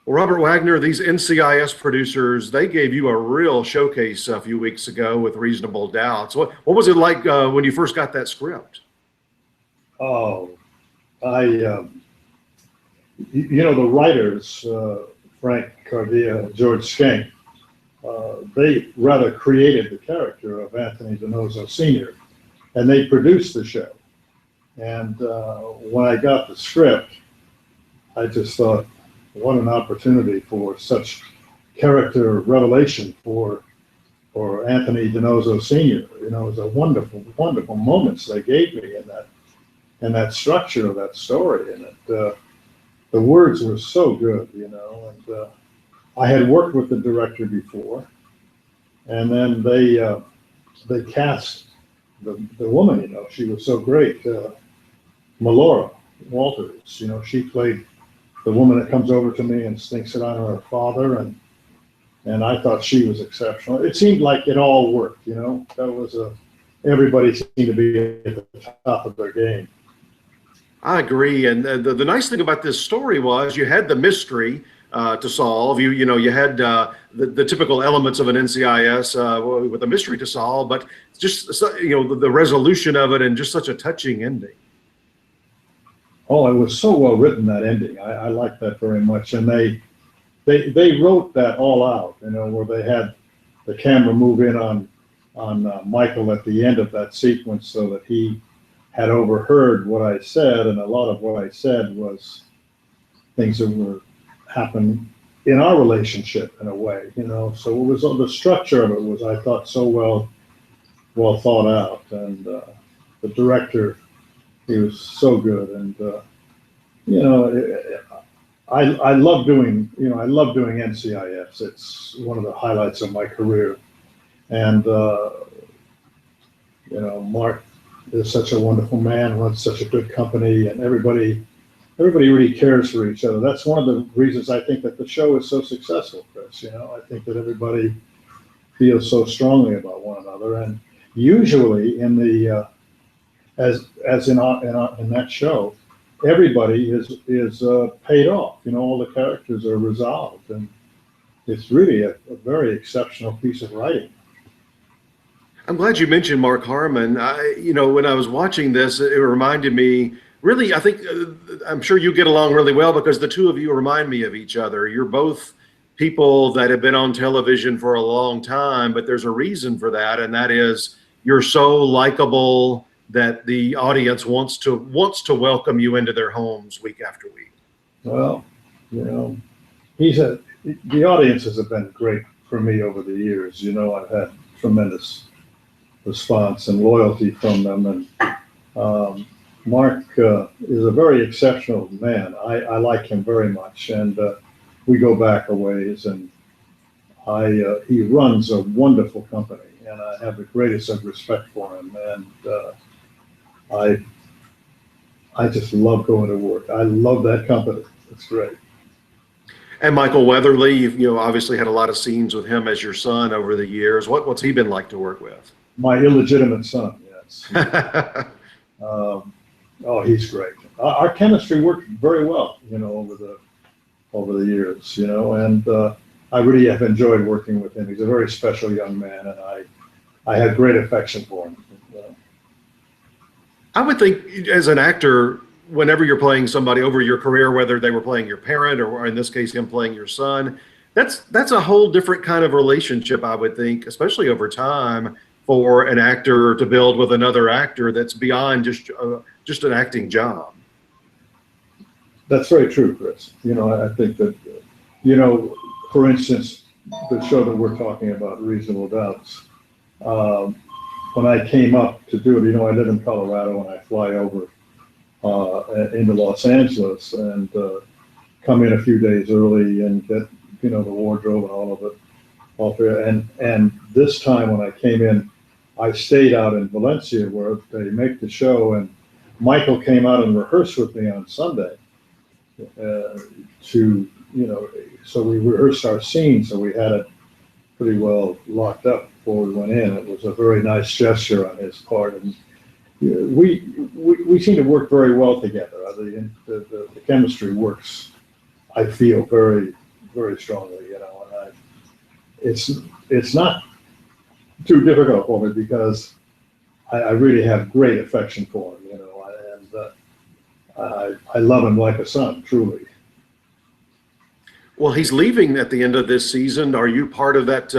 Well, Robert Wagner, these NCIS producers, they gave you a real showcase a few weeks ago with Reasonable Doubt. So what was it like when you first got that script? Oh, the writers, Frank Cardia and George Schenck, they rather created the character of Anthony DiNozzo Sr., and they produced the show. And when I got the script, I just thought, what an opportunity for such character revelation for Anthony DiNozzo Sr. You know, it was a wonderful, wonderful moments they gave me in that structure of that story. And the words were so good, you know. And I had worked with the director before, and then they cast the woman. You know, she was so great, Melora Walters. You know, she played the woman that comes over to me and stinks it on her father, and I thought she was exceptional. It seemed like it all worked, you know. That was everybody seemed to be at the top of their game. I agree, and the nice thing about this story was you had the mystery to solve. You had the typical elements of an NCIS with a mystery to solve, but just the resolution of it and just such a touching ending. Oh, it was so well written, that ending. I liked that very much, and they wrote that all out. You know, where they had the camera move in on Michael at the end of that sequence, so that he had overheard what I said, and a lot of what I said was things that were happening in our relationship in a way. You know, so it was the structure of it was, I thought, so well thought out, and the director. He was so good, and I love doing NCIS. It's one of the highlights of my career, and Mark is such a wonderful man, runs such a good company, and everybody really cares for each other. That's one of the reasons I think that the show is so successful, Chris. You know, I think that everybody feels so strongly about one another, and usually in the as in that show, everybody is paid off. You know, all the characters are resolved, and it's really a very exceptional piece of writing. I'm glad you mentioned Mark Harmon. When I was watching this, it reminded me. Really, I think I'm sure you get along really well because the two of you remind me of each other. You're both people that have been on television for a long time, but there's a reason for that, and that is you're so likable that the audience wants to welcome you into their homes week after week. Well, you know, the audiences have been great for me over the years. You know, I've had tremendous response and loyalty from them, and Mark is a very exceptional man. I like him very much, and we go back a ways, and he runs a wonderful company, and I have the greatest of respect for him, and I just love going to work. I love that company. It's great. And Michael Weatherly, you've obviously had a lot of scenes with him as your son over the years. What's he been like to work with? My illegitimate son, yes. He's great. Our chemistry worked very well, you know, over the years, you know, and I really have enjoyed working with him. He's a very special young man, and I have great affection for him. I would think as an actor, whenever you're playing somebody over your career, whether they were playing your parent or in this case, him playing your son, that's a whole different kind of relationship, I would think, especially over time for an actor to build with another actor that's beyond just an acting job. That's very true, Chris. You know, I think that, you know, for instance, the show that we're talking about, Reasonable Doubts, when I came up to do it, you know, I live in Colorado and I fly over into Los Angeles and come in a few days early and get, you know, the wardrobe and all of it off there. And this time when I came in, I stayed out in Valencia where they make the show, and Michael came out and rehearsed with me on Sunday so we rehearsed our scene, so we had it pretty well locked up before we went in. It was a very nice gesture on his part, and we seem to work very well together. The chemistry works, I feel, very, very strongly, and it's not too difficult for me because I really have great affection for him, and I love him like a son, truly. Well, he's leaving at the end of this season. Are you part of that,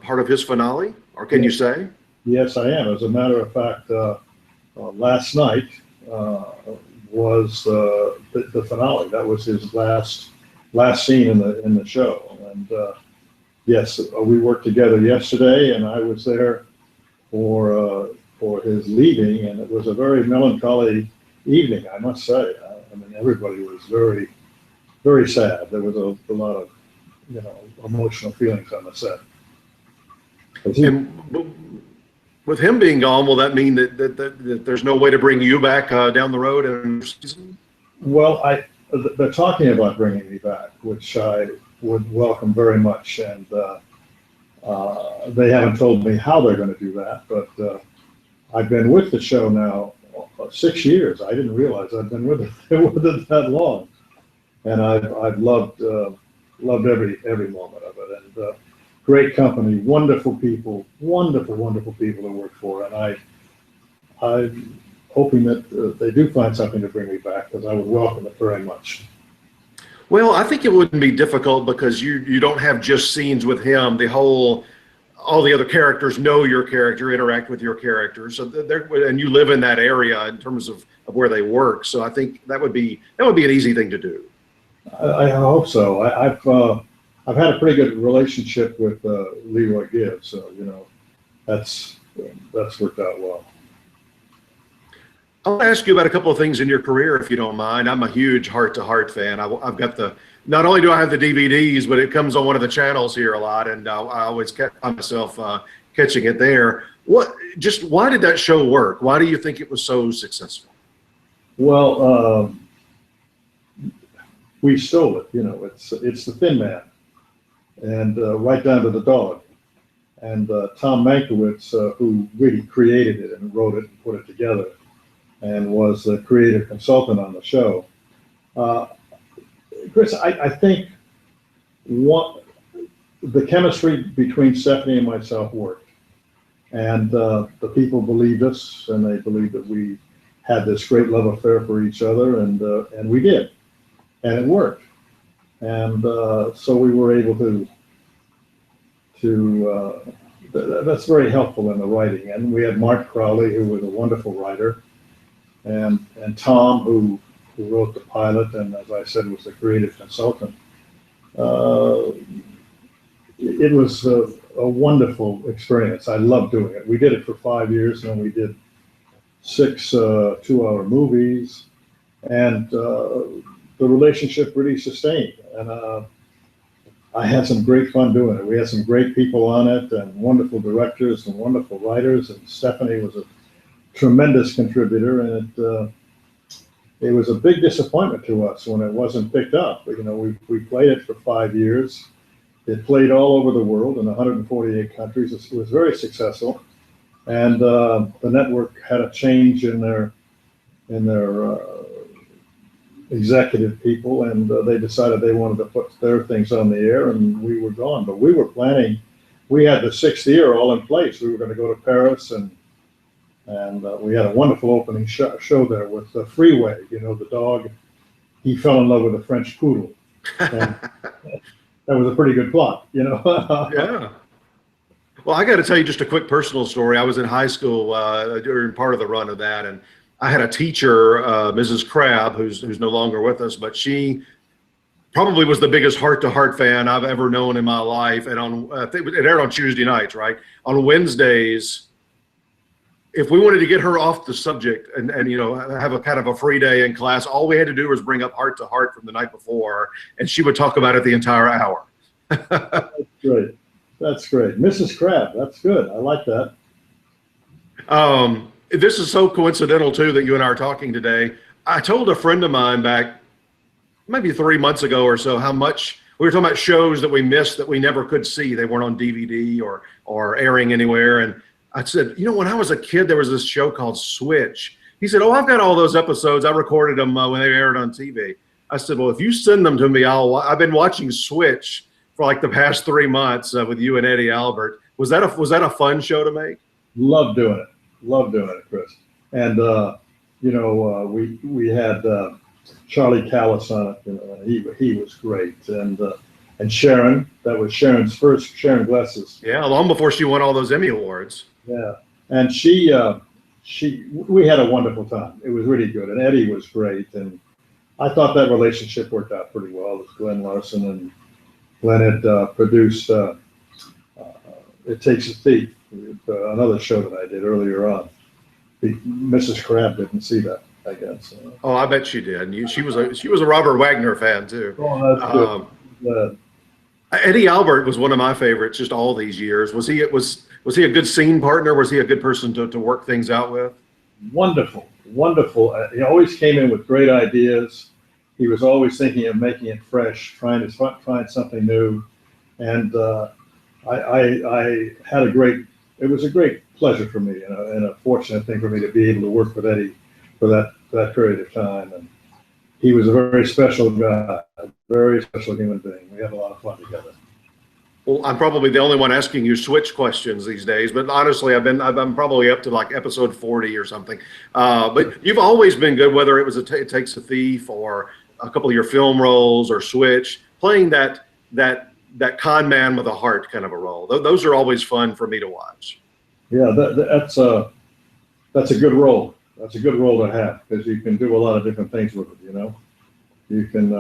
part of his finale, or can you say? Yes, I am. As a matter of fact, last night was the finale. That was his last scene in the show. And yes, we worked together yesterday, and I was there for his leaving, and it was a very melancholy evening, I must say. I mean, everybody was very, very sad. There was a lot of, emotional feelings on the set. And with him being gone, will that mean that there's no way to bring you back down the road in the season? Well, they're talking about bringing me back, which I would welcome very much. And they haven't told me how they're going to do that, but I've been with the show now 6 years. I didn't realize I'd been with it that long, and I've loved every moment of it. And great company, wonderful people to work for, and I'm hoping that they do find something to bring me back, because I would welcome it very much. Well, I think it wouldn't be difficult because you don't have just scenes with him. All the other characters know your character, interact with your character, so and you live in that area in terms of where they work. So I think that would be an easy thing to do. I hope so. I've had a pretty good relationship with Leroy Gibbs, so that's worked out well. I'll ask you about a couple of things in your career, if you don't mind. I'm a huge Heart to Heart fan. I've got not only do I have the DVDs, but it comes on one of the channels here a lot, and I always catch myself catching it there. Why did that show work? Why do you think it was so successful? Well, we stole it. It's the Thin Man, and right down to the dog. And Tom Mankiewicz, who really created it and wrote it and put it together, and was the creative consultant on the show. Chris, I think the chemistry between Stephanie and myself worked, and the people believed us, and they believed that we had this great love affair for each other, and we did, and it worked, and so we were able to that's very helpful in the writing. And we had Mark Crowley, who was a wonderful writer, and Tom, who wrote the pilot, and as I said, was the creative consultant. It was a wonderful experience. I loved doing it. We did it for 5 years, and we did 6 two-hour movies, and the relationship really sustained. And I had some great fun doing it. We had some great people on it, and wonderful directors and wonderful writers, and Stephanie was a tremendous contributor, and it was a big disappointment to us when it wasn't picked up. We played it for 5 years. It played all over the world in 148 countries. It was very successful, and the network had a change in their executive people, and they decided they wanted to put their things on the air, and we were gone. But we were planning. We had the 6th year all in place. We were going to go to Paris, and we had a wonderful opening show there with the Freeway. The dog, he fell in love with a French poodle. And that was a pretty good plot, Yeah. Well, I got to tell you just a quick personal story. I was in high school during part of the run of that, and I had a teacher, Mrs. Crabb, who's no longer with us, but she probably was the biggest Heart to Heart fan I've ever known in my life. And I think it aired on Tuesday nights, right? On Wednesdays, if we wanted to get her off the subject and have a kind of a free day in class, all we had to do was bring up Heart to Heart from the night before, and she would talk about it the entire hour. That's great. That's great. Mrs. Crabb, that's good. I like that. This is so coincidental, too, that you and I are talking today. I told a friend of mine back maybe 3 months ago or so how much we were talking about shows that we missed that we never could see. They weren't on DVD or airing anywhere. And I said, when I was a kid, there was this show called Switch. He said, "Oh, I've got all those episodes. I recorded them when they aired on TV." I said, well, if you send them to me, I've been watching Switch for like the past 3 months with you and Eddie Albert. Was that a fun show to make? Love doing it. Love doing it, Chris. And we had Charlie Callis on it. You know, and he was great. And Sharon, that was Sharon Gless's. Yeah, long before she won all those Emmy awards. Yeah, and we had a wonderful time. It was really good, and Eddie was great, and I thought that relationship worked out pretty well with Glenn Larson, and Glenn had produced It Takes a Thief, another show that I did earlier on. Mrs. Crab didn't see that, I guess. Oh, I bet she did. She was a Robert Wagner fan too. Oh, that's good. Eddie Albert was one of my favorites just all these years. Was he a good scene partner? Was he a good person to work things out with? Wonderful. He always came in with great ideas. He was always thinking of making it fresh, trying to find something new. And I had it was a great pleasure for me and a fortunate thing for me to be able to work with Eddie for that period of time. And he was a very special guy, a very special human being. We had a lot of fun together. Well, I'm probably the only one asking you Switch questions these days, but honestly, I'm probably up to like episode 40 or something. But you've always been good, whether it was It Takes a Thief or a couple of your film roles or Switch, playing that con man with a heart kind of a role. Those are always fun for me to watch. Yeah, that's a good role. That's a good role to have because you can do a lot of different things with it. You know, you can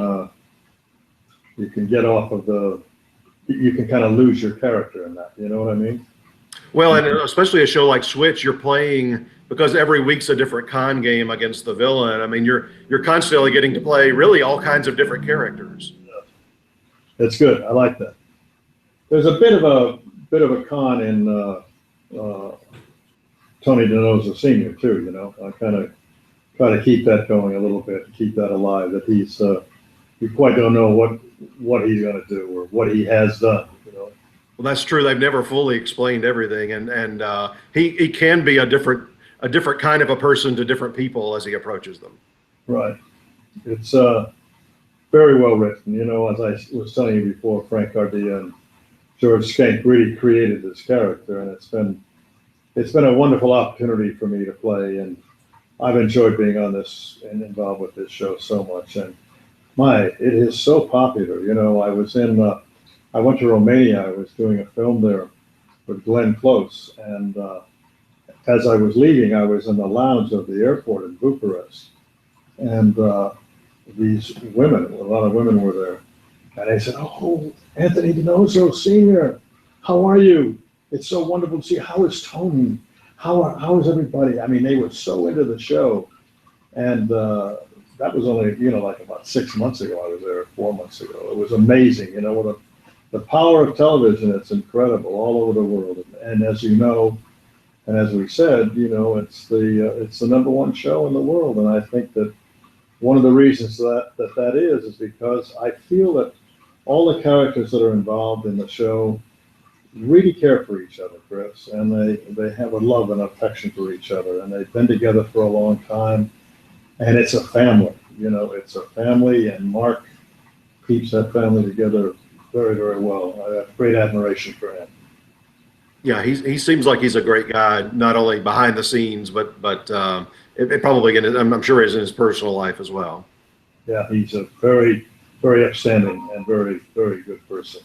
get off of you can kind of lose your character in that. You know what I mean? Well, and especially a show like Switch, you're playing because every week's a different con game against the villain. I mean, you're constantly getting to play really all kinds of different characters. That's good. I like that. There's a bit of a con in Tony DiNozzo Sr. too. You know, I kind of try to keep that going a little bit, to keep that alive. That you quite don't know what he's going to do or what he has done. You know. Well, that's true. They've never fully explained everything, and he can be a different kind of a person to different people as he approaches them. Right. It's very well written. You know, as I was telling you before, Frank Cardia and George Schenck really created this character, and it's been a wonderful opportunity for me to play, and I've enjoyed being on this and involved with this show so much. And it is so popular. You know, I went to Romania. I was doing a film there with Glenn Close, and as I was leaving, I was in the lounge of the airport in Bucharest, and these women, a lot of women were there, and they said, "Oh, Anthony DiNozzo Sr., how are you? It's so wonderful to see. How is Tony? How is everybody?" I mean, they were so into the show, and that was only, like about 6 months ago. I was there 4 months ago. It was amazing, the power of television. It's incredible all over the world, and as you know, and as we said, it's the number one show in the world, and I think that one of the reasons that is because I feel that all the characters that are involved in the show really care for each other, Chris, and they have a love and affection for each other, and they've been together for a long time, and it's a family. It's a family, and Mark keeps that family together very, very well. I have great admiration for him. Yeah, he seems like he's a great guy, not only behind the scenes, but it probably I'm sure is in his personal life as well. Yeah, he's a very, very upstanding and very, very good person.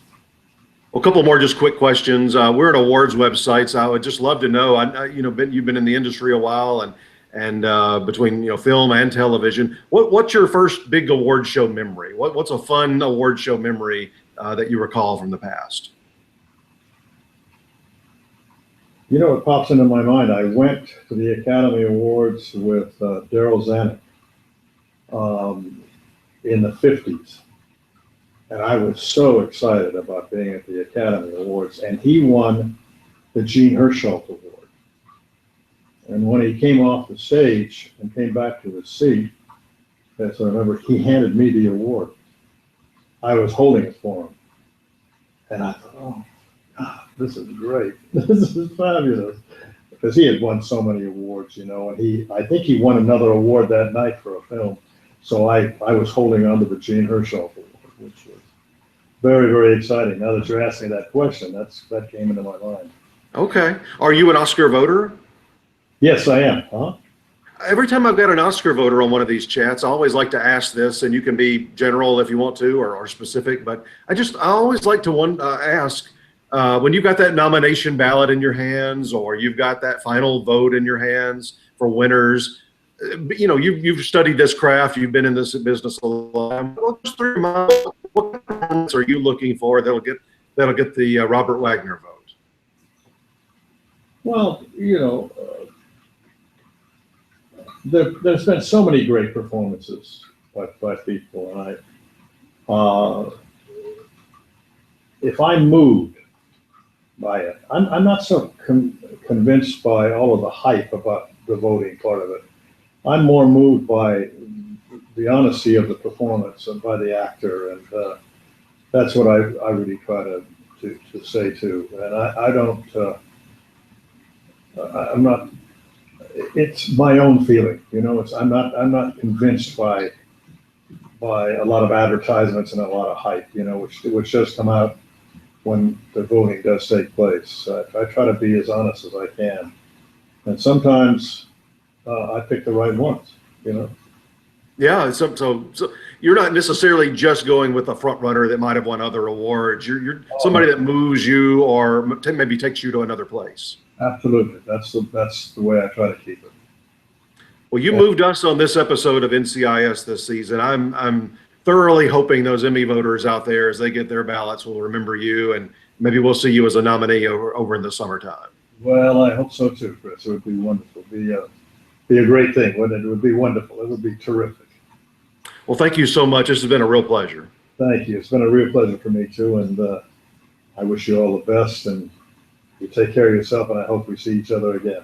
Well, a couple more just quick questions. We're at awards websites. I would just love to know. You've been in the industry a while, and between film and television, what's your first big award show memory? What's a fun award show memory that you recall from the past? What pops into my mind, I went to the Academy Awards with Daryl Zanuck in the 50s. And I was so excited about being at the Academy Awards. And he won the Gene Hirschholt Award. And when he came off the stage and came back to his seat, as I remember, he handed me the award. I was holding it for him. And I thought, oh, God, this is great. This is fabulous. Because he had won so many awards, and I think he won another award that night for a film. So I was holding on to the Gene Herschel Award, which was very, very exciting. Now that you're asking that question, that came into my mind. Okay. Are you an Oscar voter? Yes, I am. Huh? Every time I've got an Oscar voter on one of these chats, I always like to ask this, and you can be general if you want to, or specific, but I always like to ask, when you've got that nomination ballot in your hands, or you've got that final vote in your hands for winners, you know, you've studied this craft, you've been in this business a long time. What performance are you looking for that'll get the Robert Wagner vote? Well, you know, there's been so many great performances by people, and if I'm moved by it, I'm not so convinced by all of the hype about the voting part of it. I'm more moved by the honesty of the performance and by the actor, and that's what I really try to say too. And I don't, I'm not. It's my own feeling, you know. I'm not convinced by a lot of advertisements and a lot of hype, you know, which does come out when the voting does take place. I try to be as honest as I can, and sometimes I pick the right ones, you know. Yeah, so you're not necessarily just going with a front runner that might have won other awards. You're somebody that moves you or maybe takes you to another place. Absolutely, that's the way I try to keep it. Well, you moved us on this episode of NCIS this season. I'm thoroughly hoping those Emmy voters out there, as they get their ballots, will remember you, and maybe we'll see you as a nominee over in the summertime. Well, I hope so too, Chris. It would be wonderful. Be a great thing, wouldn't it? It would be wonderful. It would be terrific. Well, thank you so much. This has been a real pleasure. Thank you. It's been a real pleasure for me too, and I wish you all the best, and you take care of yourself, and I hope we see each other again.